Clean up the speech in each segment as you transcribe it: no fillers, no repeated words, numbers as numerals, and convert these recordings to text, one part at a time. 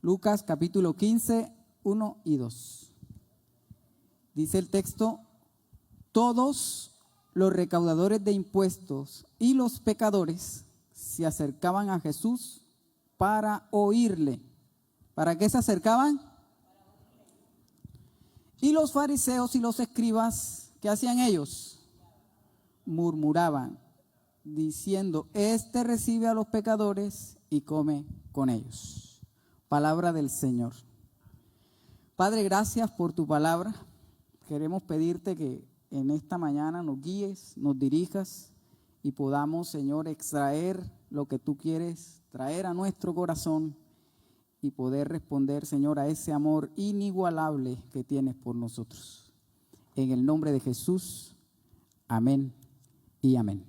Lucas capítulo 15, 1 y 2. Dice el texto: todos los recaudadores de impuestos y los pecadores se acercaban a Jesús para oírle. ¿Para qué se acercaban? Y los fariseos y los escribas, ¿qué hacían ellos? Murmuraban, diciendo: este recibe a los pecadores y come con ellos. Palabra del Señor. Padre, gracias por tu palabra. Queremos pedirte que en esta mañana nos guíes, nos dirijas y podamos, Señor, extraer lo que tú quieres traer a nuestro corazón y poder responder, Señor, a ese amor inigualable que tienes por nosotros. En el nombre de Jesús, amén y amén.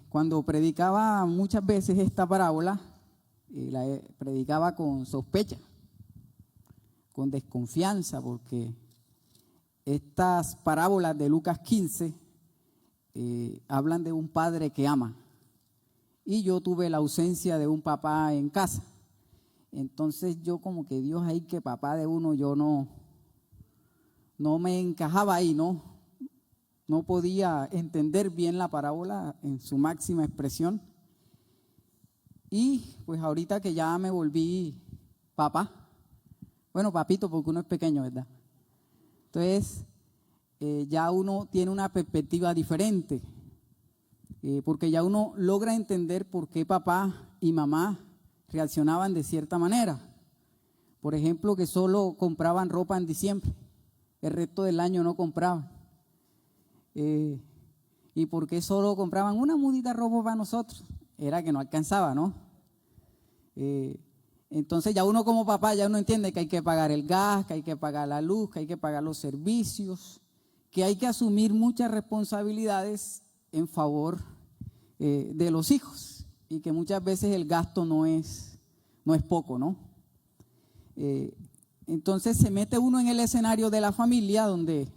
Cuando predicaba muchas veces esta parábola, la predicaba con sospecha, con desconfianza, porque estas parábolas de Lucas 15 hablan de un padre que ama. Y yo tuve la ausencia de un papá en casa. Entonces yo como que Dios ahí, que papá de uno, yo no me encajaba ahí, no podía entender bien la parábola en su máxima expresión. Y pues ahorita que ya me volví papá, bueno, papito, porque uno es pequeño, ¿verdad? Entonces ya uno tiene una perspectiva diferente, porque ya uno logra entender por qué papá y mamá reaccionaban de cierta manera. Por ejemplo, que solo compraban ropa en diciembre, el resto del año no compraban. ¿Y por qué solo compraban una mudita de ropa para nosotros? Era que no alcanzaba, ¿no? Entonces ya uno como papá, ya uno entiende que hay que pagar el gas, que hay que pagar la luz, que hay que pagar los servicios, que hay que asumir muchas responsabilidades en favor de los hijos, y que muchas veces el gasto no es poco, ¿no? Entonces se mete uno en el escenario de la familia, donde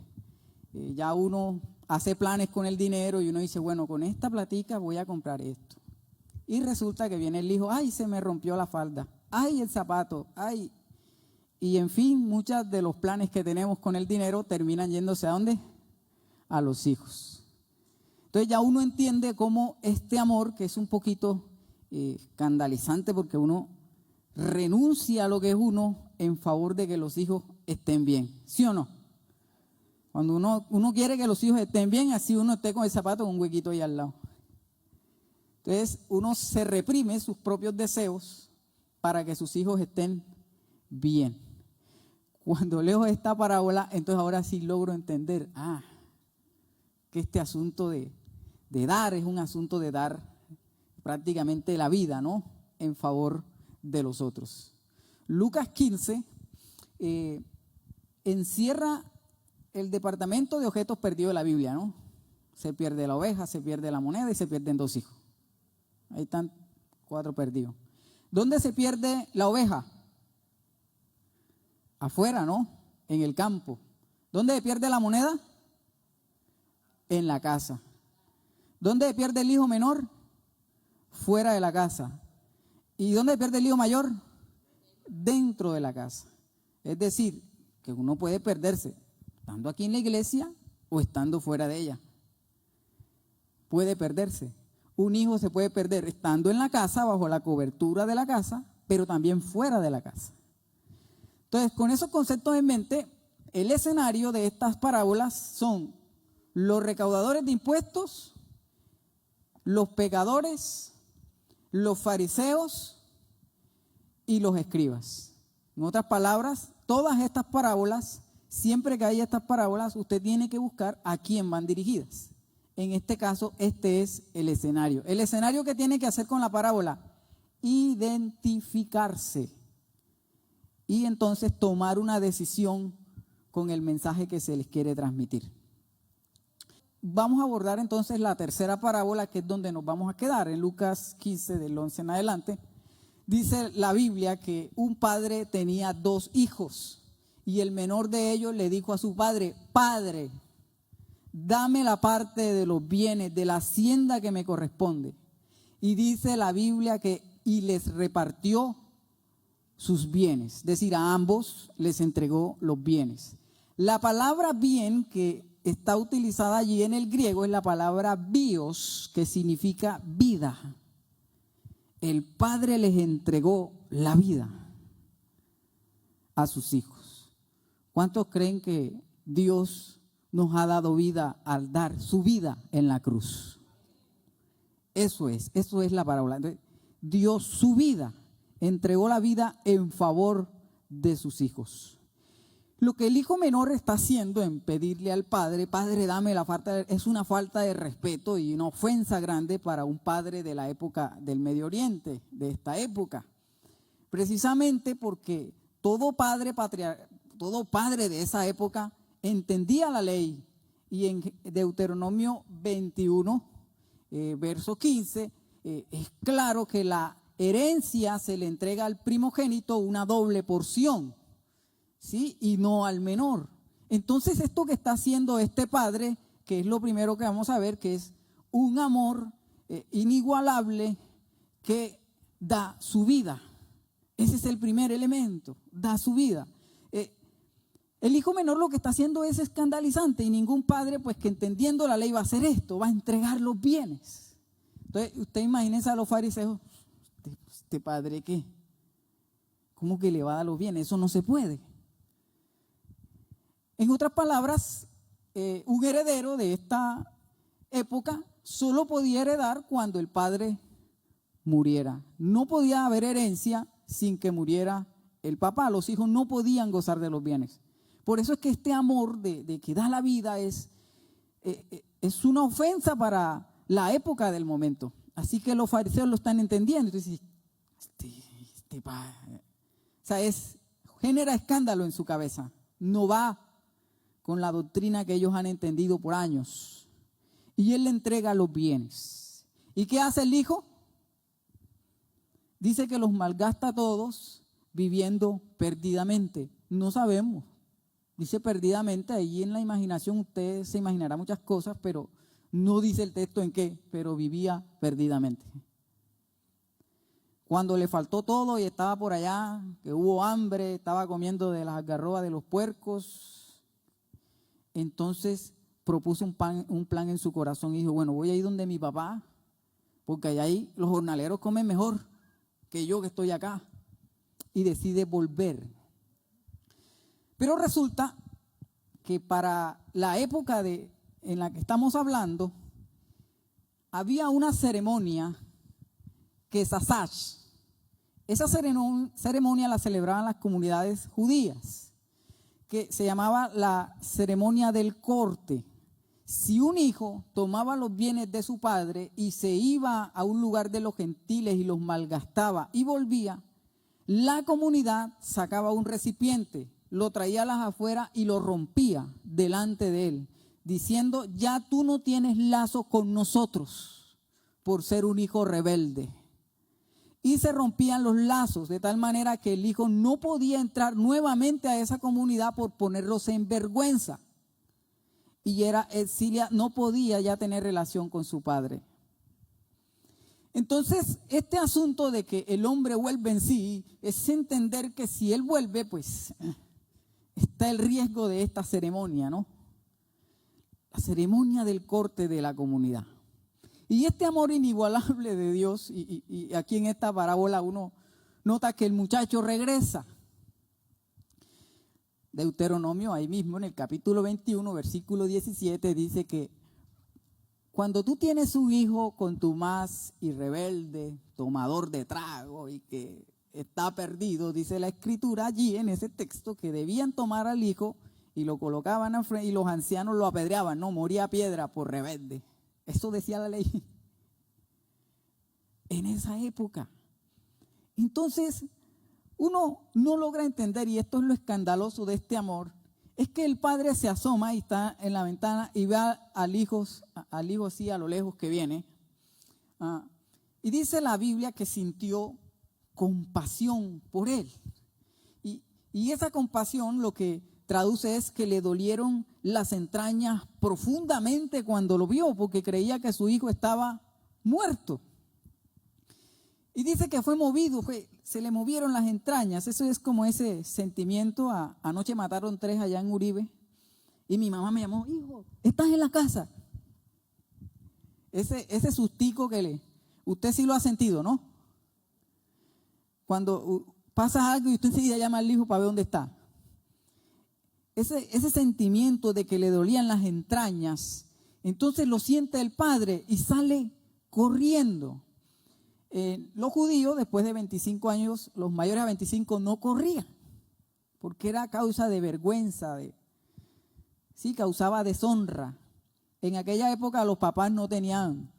ya uno hace planes con el dinero y uno dice, bueno, con esta platica voy a comprar esto. Y resulta que viene el hijo: ay, se me rompió la falda, ay, el zapato, ay. Y en fin, muchos de los planes que tenemos con el dinero terminan yéndose ¿a dónde? A los hijos. Entonces ya uno entiende cómo este amor, que es un poquito escandalizante, porque uno renuncia a lo que es uno en favor de que los hijos estén bien, ¿sí o no? Cuando uno quiere que los hijos estén bien, así uno esté con el zapato con un huequito ahí al lado. Entonces uno se reprime sus propios deseos para que sus hijos estén bien. Cuando leo esta parábola, entonces ahora sí logro entender que este asunto de dar es un asunto de dar prácticamente la vida, ¿no? En favor de los otros. Lucas 15 encierra el departamento de objetos perdidos de la Biblia, ¿no? Se pierde la oveja, se pierde la moneda y se pierden 2 hijos. Ahí están 4 perdidos. ¿Dónde se pierde la oveja? Afuera, ¿no? En el campo. ¿Dónde se pierde la moneda? En la casa. ¿Dónde se pierde el hijo menor? Fuera de la casa. ¿Y dónde se pierde el hijo mayor? Dentro de la casa. Es decir, que uno puede perderse estando aquí en la iglesia o estando fuera de ella. Puede perderse. Un hijo se puede perder estando en la casa, bajo la cobertura de la casa, pero también fuera de la casa. Entonces, con esos conceptos en mente, el escenario de estas parábolas son los recaudadores de impuestos, los pecadores, los fariseos y los escribas. En otras palabras, todas estas parábolas, siempre que hay estas parábolas, usted tiene que buscar a quién van dirigidas. En este caso, este es el escenario. El escenario que tiene que hacer con la parábola: identificarse y entonces tomar una decisión con el mensaje que se les quiere transmitir. Vamos a abordar entonces la tercera parábola, que es donde nos vamos a quedar, en Lucas 15, del 11 en adelante. Dice la Biblia que un padre tenía 2 hijos y el menor de ellos le dijo a su padre: Padre, dame la parte de los bienes, de la hacienda que me corresponde. Y dice la Biblia que y les repartió sus bienes. Es decir, a ambos les entregó los bienes. La palabra bien que está utilizada allí en el griego es la palabra bios, que significa vida. El Padre les entregó la vida a sus hijos. ¿Cuántos creen que Dios nos ha dado vida al dar su vida en la cruz? Eso es la parábola. Entonces, dio su vida, entregó la vida en favor de sus hijos. Lo que el hijo menor está haciendo en pedirle al padre, padre, dame la falta, es una falta de respeto y una ofensa grande para un padre de la época del Medio Oriente, de esta época. Precisamente porque todo padre de esa época entendía la ley. Y en Deuteronomio 21, verso 15, es claro que la herencia se le entrega al primogénito una doble porción, ¿sí? Y no al menor. Entonces esto que está haciendo este padre, que es lo primero que vamos a ver, que es un amor inigualable que da su vida. Ese es el primer elemento, da su vida. El hijo menor lo que está haciendo es escandalizante y ningún padre, pues que entendiendo la ley va a hacer esto, va a entregar los bienes. Entonces, usted imagínese a los fariseos, ¿este padre qué? ¿Cómo que le va a dar los bienes? Eso no se puede. En otras palabras, un heredero de esta época solo podía heredar cuando el padre muriera. No podía haber herencia sin que muriera el papá. Los hijos no podían gozar de los bienes. Por eso es que este amor de que da la vida es una ofensa para la época del momento. Así que los fariseos lo están entendiendo. Entonces, genera escándalo en su cabeza. No va con la doctrina que ellos han entendido por años. Y él le entrega los bienes. ¿Y qué hace el hijo? Dice que los malgasta todos viviendo perdidamente. No sabemos. Dice perdidamente, ahí en la imaginación usted se imaginará muchas cosas, pero no dice el texto en qué, pero vivía perdidamente. Cuando le faltó todo y estaba por allá, que hubo hambre, estaba comiendo de las algarrobas de los puercos, entonces propuso un plan en su corazón y dijo, bueno, voy a ir donde mi papá, porque allá ahí los jornaleros comen mejor que yo que estoy acá. Y decide volver. Pero resulta que para la época en la que estamos hablando, había una ceremonia que es Asash. Esa ceremonia la celebraban las comunidades judías, que se llamaba la ceremonia del corte. Si un hijo tomaba los bienes de su padre y se iba a un lugar de los gentiles y los malgastaba y volvía, la comunidad sacaba un recipiente, lo traía a las afueras y lo rompía delante de él, diciendo, ya tú no tienes lazo con nosotros por ser un hijo rebelde. Y se rompían los lazos de tal manera que el hijo no podía entrar nuevamente a esa comunidad por ponerlos en vergüenza. Y no podía ya tener relación con su padre. Entonces, este asunto de que el hombre vuelve en sí, es entender que si él vuelve, pues está el riesgo de esta ceremonia, ¿no? La ceremonia del corte de la comunidad. Y este amor inigualable de Dios, y aquí en esta parábola uno nota que el muchacho regresa. Deuteronomio, ahí mismo en el capítulo 21, versículo 17, dice que cuando tú tienes un hijo contumaz y rebelde, tomador de trago y que está perdido, dice la escritura allí en ese texto que debían tomar al hijo y lo colocaban al frente y los ancianos lo apedreaban, no, moría a piedra por rebelde. Eso decía la ley en esa época. Entonces, uno no logra entender, y esto es lo escandaloso de este amor, es que el padre se asoma y está en la ventana y ve al hijo así a lo lejos que viene. Y dice la Biblia que sintió compasión por él. Y esa compasión lo que traduce es que le dolieron las entrañas profundamente cuando lo vio, porque creía que su hijo estaba muerto. Y dice que fue movido, se le movieron las entrañas. Eso es como ese sentimiento. Anoche mataron 3 allá en Uribe. Y mi mamá me llamó, hijo, ¿estás en la casa? Ese sustico usted sí lo ha sentido, ¿no? Cuando pasa algo y usted enseguida llama al hijo para ver dónde está. Ese sentimiento de que le dolían las entrañas, entonces lo siente el padre y sale corriendo. Los judíos, después de 25 años, los mayores a 25 no corrían, porque era causa de vergüenza, causaba deshonra. En aquella época los papás no tenían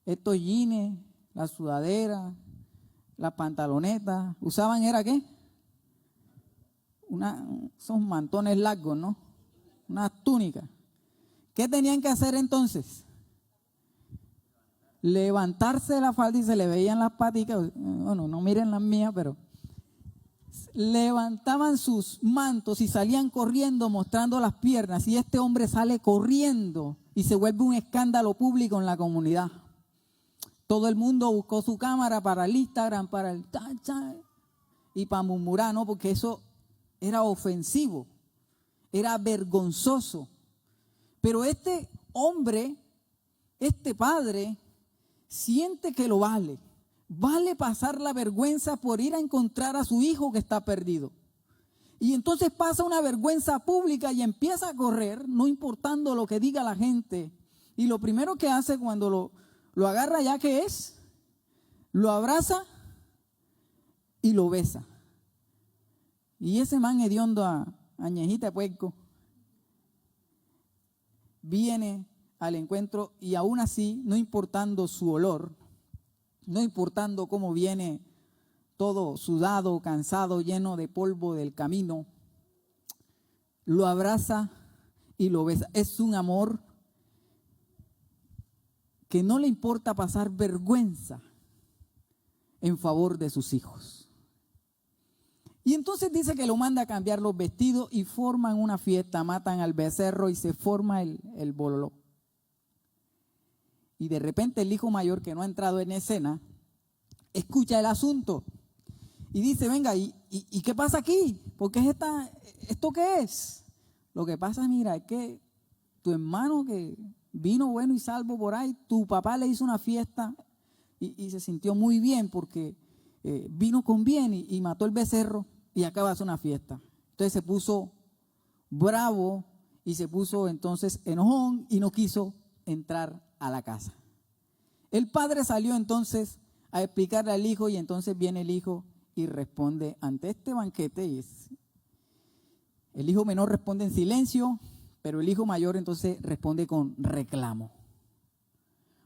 estos jeans, las sudaderas, las pantalonetas. Usaban, ¿era qué? Son mantones largos, ¿no? Unas túnicas. ¿Qué tenían que hacer entonces? Levantarse la falda y se le veían las paticas. Bueno, no miren las mías, pero levantaban sus mantos y salían corriendo mostrando las piernas. Y este hombre sale corriendo y se vuelve un escándalo público en la comunidad. Todo el mundo buscó su cámara para el Instagram, para el y para murmurar, ¿no? Porque eso era ofensivo, era vergonzoso. Pero este hombre, este padre, siente que lo vale. Vale pasar la vergüenza por ir a encontrar a su hijo que está perdido. Y entonces pasa una vergüenza pública y empieza a correr, no importando lo que diga la gente. Y lo primero que hace cuando lo agarra ya, ¿qué es? Lo abraza y lo besa. Y ese man hediondo añejita de puerco viene al encuentro y aún así, no importando su olor, no importando cómo viene todo sudado, cansado, lleno de polvo del camino, lo abraza y lo besa. Es un amor que no le importa pasar vergüenza en favor de sus hijos. Y entonces dice que lo manda a cambiar los vestidos y forman una fiesta, matan al becerro y se forma el bololó. Y de repente el hijo mayor, que no ha entrado en escena, escucha el asunto y dice, venga, ¿y qué pasa aquí? ¿Por qué es esto qué es? Lo que pasa, mira, es que tu hermano que vino bueno y salvo por ahí, tu papá le hizo una fiesta y se sintió muy bien porque vino con bien y mató el becerro y acaba de hacer una fiesta. Entonces se puso bravo y se puso entonces enojón y no quiso entrar a la casa. El padre salió entonces a explicarle al hijo y entonces viene el hijo y responde ante este banquete. Y el hijo menor responde en silencio, pero el hijo mayor entonces responde con reclamo.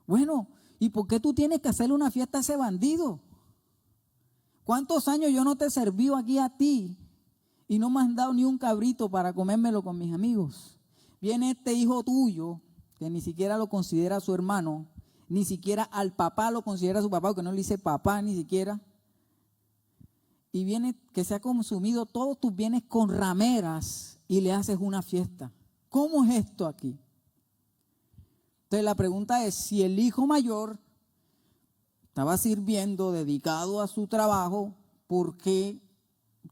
Bueno, ¿y por qué tú tienes que hacerle una fiesta a ese bandido? ¿Cuántos años yo no te he servido aquí a ti y no me has dado ni un cabrito para comérmelo con mis amigos? Viene este hijo tuyo, que ni siquiera lo considera su hermano, ni siquiera al papá lo considera su papá, porque no le dice papá ni siquiera. Y viene que se ha consumido todos tus bienes con rameras y le haces una fiesta. ¿Cómo es esto aquí? Entonces la pregunta es, si el hijo mayor estaba sirviendo, dedicado a su trabajo, ¿por qué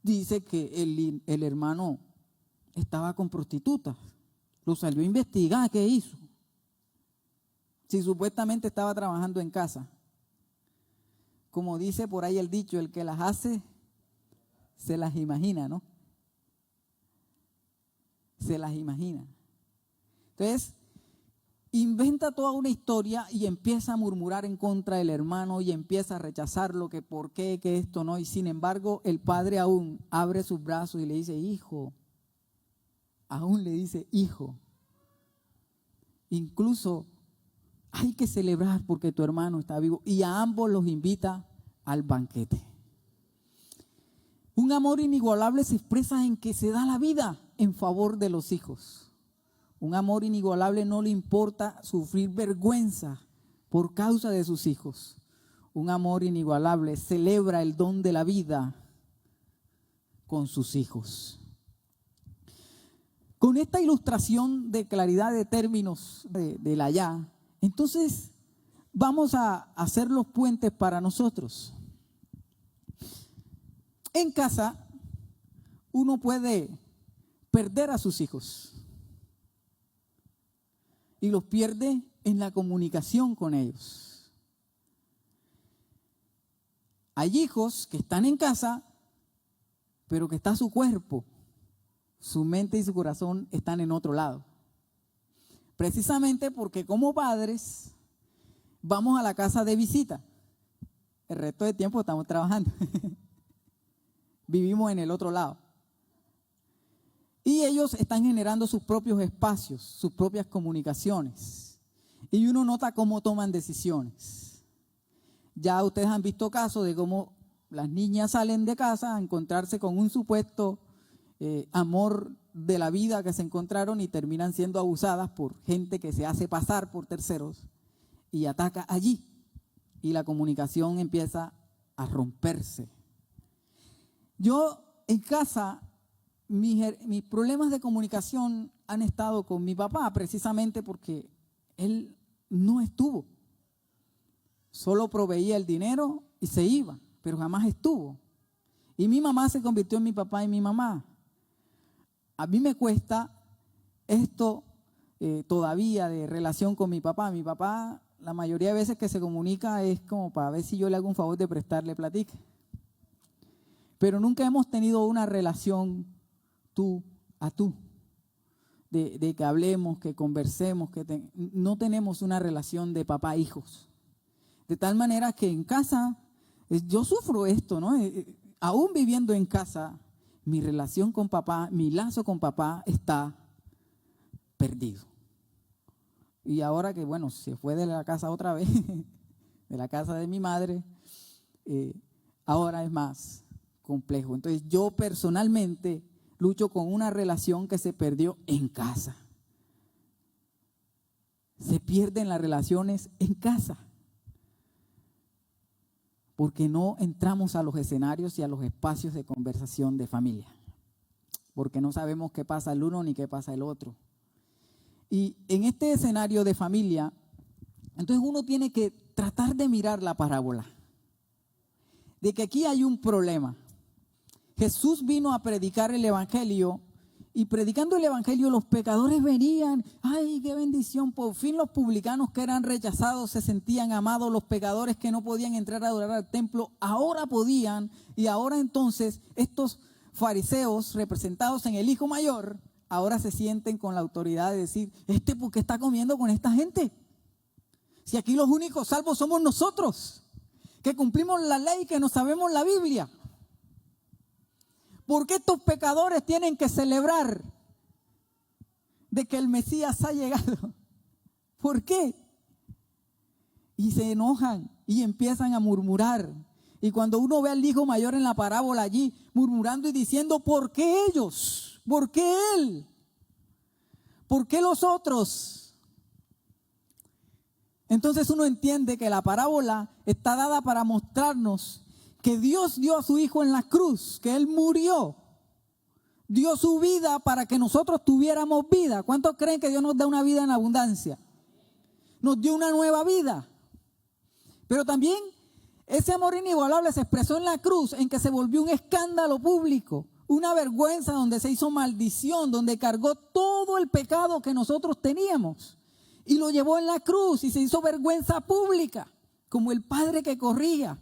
dice que el hermano estaba con prostitutas? Lo salió a investigar, ¿qué hizo? Si supuestamente estaba trabajando en casa. Como dice por ahí el dicho, el que las hace, se las imagina, ¿no? Se las imagina. Entonces, inventa toda una historia y empieza a murmurar en contra del hermano y empieza a rechazarlo, que por qué, que esto no. Y sin embargo, el padre aún abre sus brazos y le dice, hijo. Aún le dice, hijo. Incluso hay que celebrar porque tu hermano está vivo. Y a ambos los invita al banquete. Un amor inigualable se expresa en que se da la vida en favor de los hijos. Un amor inigualable no le importa sufrir vergüenza por causa de sus hijos. Un amor inigualable celebra el don de la vida con sus hijos. Con esta ilustración de claridad de términos del allá, entonces vamos a hacer los puentes para nosotros. En casa uno puede perder a sus hijos y los pierde en la comunicación con ellos. Hay hijos que están en casa, pero que está su cuerpo, su mente y su corazón están en otro lado. Precisamente porque como padres vamos a la casa de visita. El resto del tiempo estamos trabajando. Vivimos en el otro lado. Y ellos están generando sus propios espacios, sus propias comunicaciones. Y uno nota cómo toman decisiones. Ya ustedes han visto casos de cómo las niñas salen de casa a encontrarse con un supuesto amor de la vida que se encontraron y terminan siendo abusadas por gente que se hace pasar por terceros y ataca allí. Y la comunicación empieza a romperse. Yo en casa, mis problemas de comunicación han estado con mi papá precisamente porque él no estuvo. Solo proveía el dinero y se iba, pero jamás estuvo. Y mi mamá se convirtió en mi papá y mi mamá. A mí me cuesta esto todavía de relación con mi papá. Mi papá, la mayoría de veces que se comunica es como para ver si yo le hago un favor de prestarle platica. Pero nunca hemos tenido una relación tú a tú, de que hablemos, que conversemos, no tenemos una relación de papá-hijos. De tal manera que en casa, yo sufro esto, ¿no? Aún viviendo en casa, mi relación con papá, mi lazo con papá está perdido. Y ahora que, bueno, se fue de la casa otra vez, de la casa de mi madre, ahora es más complejo. Entonces yo personalmente lucho con una relación que se perdió en casa. Se pierden las relaciones en casa. Porque no entramos a los escenarios y a los espacios de conversación de familia. Porque no sabemos qué pasa el uno ni qué pasa el otro. Y en este escenario de familia, entonces uno tiene que tratar de mirar la parábola. De que aquí hay un problema. Jesús vino a predicar el evangelio y predicando el evangelio los pecadores venían. ¡Ay, qué bendición! Por fin los publicanos que eran rechazados se sentían amados. Los pecadores que no podían entrar a adorar al templo ahora podían. Y ahora entonces estos fariseos representados en el hijo mayor ahora se sienten con la autoridad de decir: ¿por qué está comiendo con esta gente? Si aquí los únicos salvos somos nosotros, que cumplimos la ley, que no sabemos la Biblia. ¿Por qué estos pecadores tienen que celebrar de que el Mesías ha llegado? ¿Por qué? Y se enojan y empiezan a murmurar. Y cuando uno ve al hijo mayor en la parábola allí murmurando y diciendo: ¿por qué ellos? ¿Por qué él? ¿Por qué los otros? Entonces uno entiende que la parábola está dada para mostrarnos que Dios dio a su Hijo en la cruz, que Él murió, dio su vida para que nosotros tuviéramos vida. ¿Cuántos creen que Dios nos da una vida en abundancia? Nos dio una nueva vida. Pero también ese amor inigualable se expresó en la cruz, en que se volvió un escándalo público, una vergüenza, donde se hizo maldición, donde cargó todo el pecado que nosotros teníamos y lo llevó en la cruz y se hizo vergüenza pública, como el Padre que corría.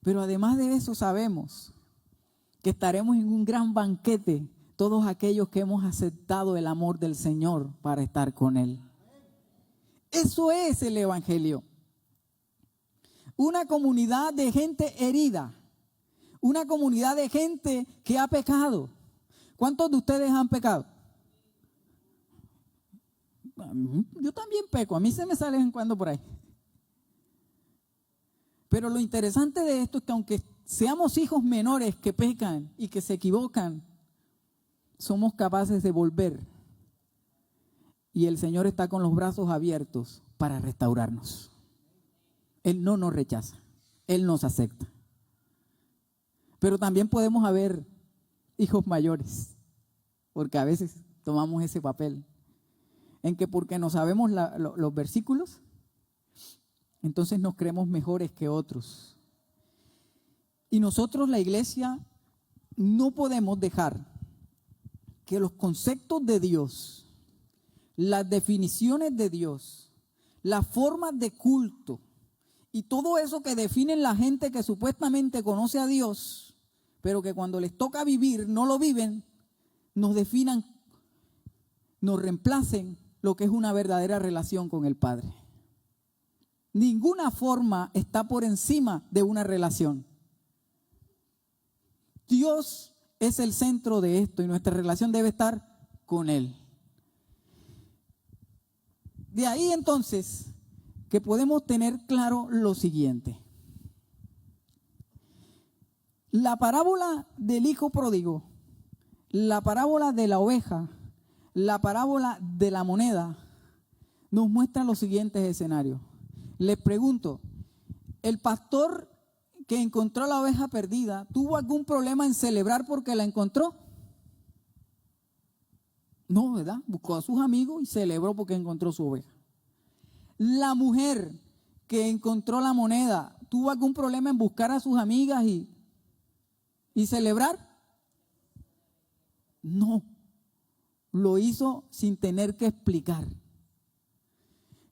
Pero además de eso sabemos que estaremos en un gran banquete todos aquellos que hemos aceptado el amor del Señor para estar con Él. Eso es el Evangelio. Una comunidad de gente herida, una comunidad de gente que ha pecado. ¿Cuántos de ustedes han pecado? Yo también peco, a mí se me sale de vez en cuando por ahí. Pero lo interesante de esto es que aunque seamos hijos menores que pecan y que se equivocan, somos capaces de volver. Y el Señor está con los brazos abiertos para restaurarnos. Él no nos rechaza, Él nos acepta. Pero también podemos haber hijos mayores, porque a veces tomamos ese papel, en que porque no sabemos los versículos, entonces nos creemos mejores que otros. Y nosotros, la iglesia, no podemos dejar que los conceptos de Dios, las definiciones de Dios, las formas de culto y todo eso que definen la gente que supuestamente conoce a Dios, pero que cuando les toca vivir no lo viven, nos definan, nos reemplacen lo que es una verdadera relación con el Padre. Ninguna forma está por encima de una relación. Dios es el centro de esto y nuestra relación debe estar con Él. De ahí entonces que podemos tener claro lo siguiente. La parábola del hijo pródigo, la parábola de la oveja, la parábola de la moneda, nos muestra los siguientes escenarios. Les pregunto, ¿el pastor que encontró la oveja perdida tuvo algún problema en celebrar porque la encontró? No, ¿verdad? Buscó a sus amigos y celebró porque encontró su oveja. La mujer que encontró la moneda, ¿tuvo algún problema en buscar a sus amigas y celebrar? No, lo hizo sin tener que explicar.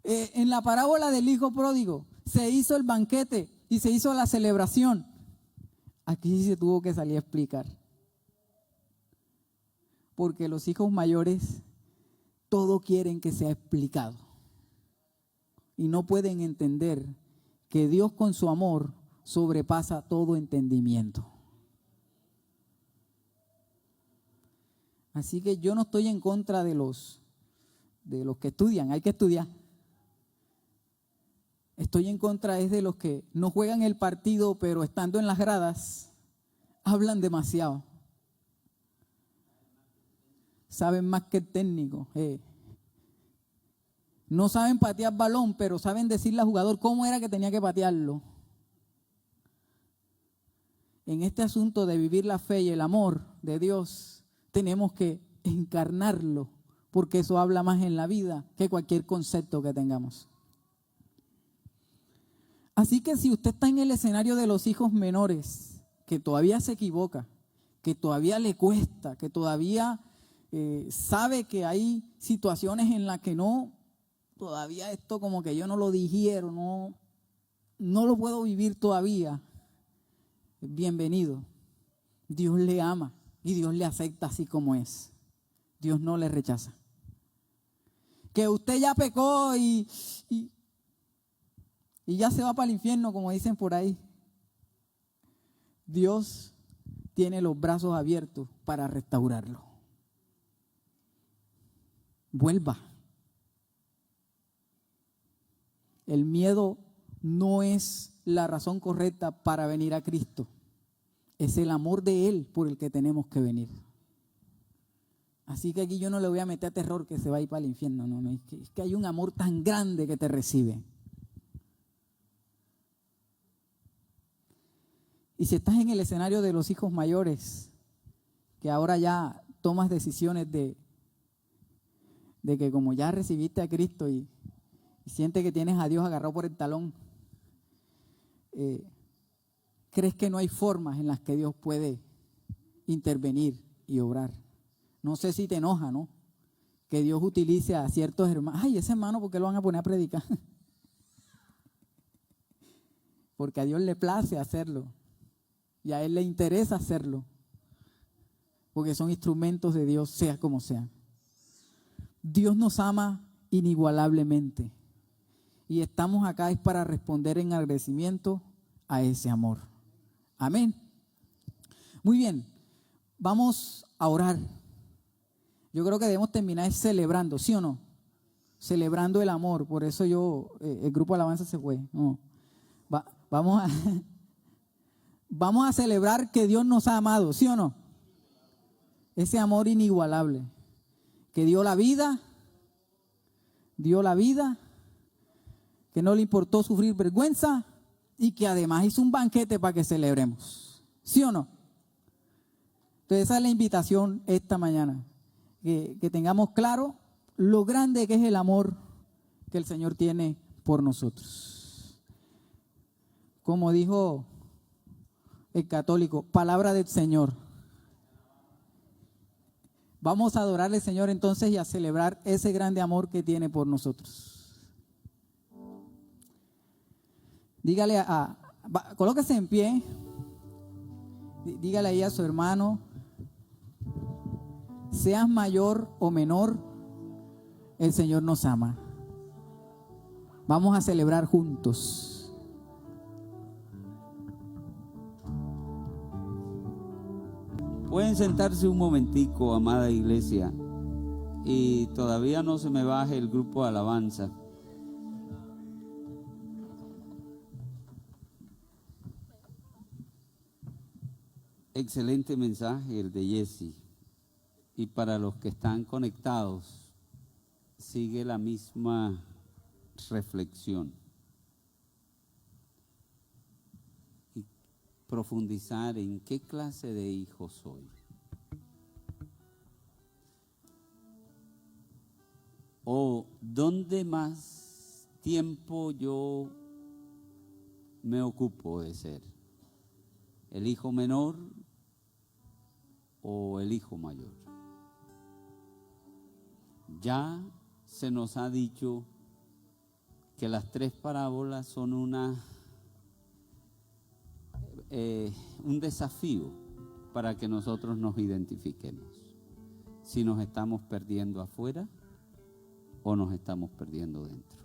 En la parábola del hijo pródigo se hizo el banquete y se hizo la celebración. Aquí sí se tuvo que salir a explicar. Porque los hijos mayores todo quieren que sea explicado. Y no pueden entender que Dios con su amor sobrepasa todo entendimiento. Así que yo no estoy en contra de los que estudian, hay que estudiar. Estoy en contra de los que no juegan el partido, pero estando en las gradas, hablan demasiado. Saben más que el técnico. No saben patear balón, pero saben decirle al jugador cómo era que tenía que patearlo. En este asunto de vivir la fe y el amor de Dios, tenemos que encarnarlo, porque eso habla más en la vida que cualquier concepto que tengamos. Así que si usted está en el escenario de los hijos menores, que todavía se equivoca, que todavía le cuesta, que todavía sabe que hay situaciones en las que no, todavía esto como que yo no lo digiero, no lo puedo vivir todavía, bienvenido. Dios le ama y Dios le acepta así como es. Dios no le rechaza. Que usted ya pecó y ya se va para el infierno, como dicen por ahí. Dios tiene los brazos abiertos para restaurarlo. Vuelva. El miedo no es la razón correcta para venir a Cristo. Es el amor de Él por el que tenemos que venir. Así que aquí yo no le voy a meter terror que se va a ir para el infierno. No, es que hay un amor tan grande que te recibe. Y si estás en el escenario de los hijos mayores, que ahora ya tomas decisiones de que como ya recibiste a Cristo y sientes que tienes a Dios agarrado por el talón, crees que no hay formas en las que Dios puede intervenir y obrar. No sé si te enoja, ¿no? Que Dios utilice a ciertos hermanos. Ay, ese hermano, ¿por qué lo van a poner a predicar? Porque a Dios le place hacerlo. Y a Él le interesa hacerlo. Porque son instrumentos de Dios, sea como sea. Dios nos ama inigualablemente. Y estamos acá es para responder en agradecimiento a ese amor. Amén. Muy bien, vamos a orar. Yo creo que debemos terminar celebrando, ¿sí o no? Celebrando el amor. Por eso el grupo de alabanza se fue. No. Vamos a celebrar que Dios nos ha amado, ¿sí o no? Ese amor inigualable. Que dio la vida, que no le importó sufrir vergüenza y que además hizo un banquete para que celebremos. ¿Sí o no? Entonces esa es la invitación esta mañana. Que tengamos claro lo grande que es el amor que el Señor tiene por nosotros. Como dijo el católico, palabra del Señor. Vamos a adorarle al Señor entonces y a celebrar ese grande amor que tiene por nosotros. Dígale colóquese en pie. Dígale ahí a su hermano, seas mayor o menor, el Señor nos ama. Vamos a celebrar juntos. Pueden sentarse un momentico, amada iglesia, y todavía no se me baje el grupo de alabanza. Excelente mensaje el de Jesse. Y para los que están conectados, sigue la misma reflexión. Y profundizar en qué clase de hijo soy. O dónde más tiempo yo me ocupo de ser. ¿El hijo menor o el hijo mayor? Ya se nos ha dicho que las tres parábolas son un desafío para que nosotros nos identifiquemos. Si nos estamos perdiendo afuera o nos estamos perdiendo dentro.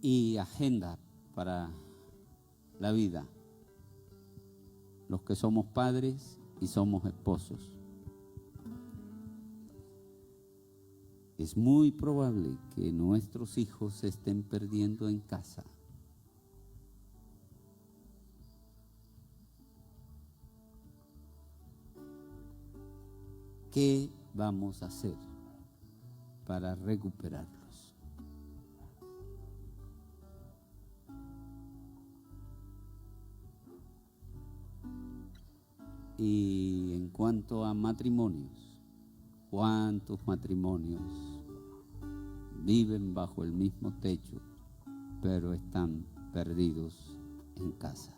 Y agenda para la vida, los que somos padres y somos esposos. Es muy probable que nuestros hijos se estén perdiendo en casa. ¿Qué vamos a hacer para recuperarlos? Y en cuanto a matrimonios, ¿cuántos matrimonios viven bajo el mismo techo, pero están perdidos en casa?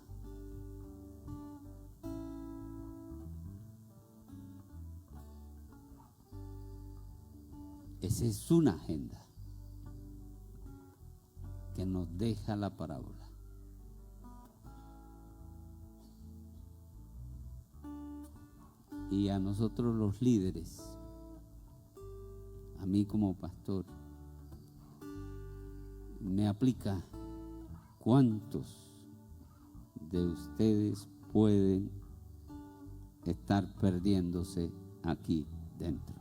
Esa es una agenda que nos deja la parábola. Y a nosotros los líderes, a mí como pastor, me aplica cuántos de ustedes pueden estar perdiéndose aquí dentro.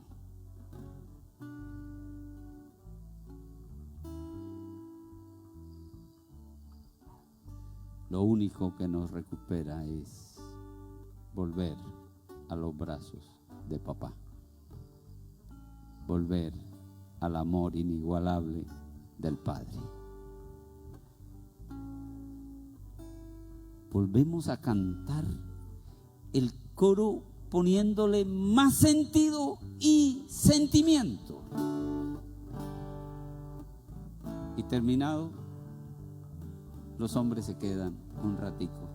Lo único que nos recupera es volver a los brazos de papá, volver al amor inigualable del Padre. Volvemos a cantar el coro poniéndole más sentido y sentimiento. Y terminado, los hombres se quedan un ratico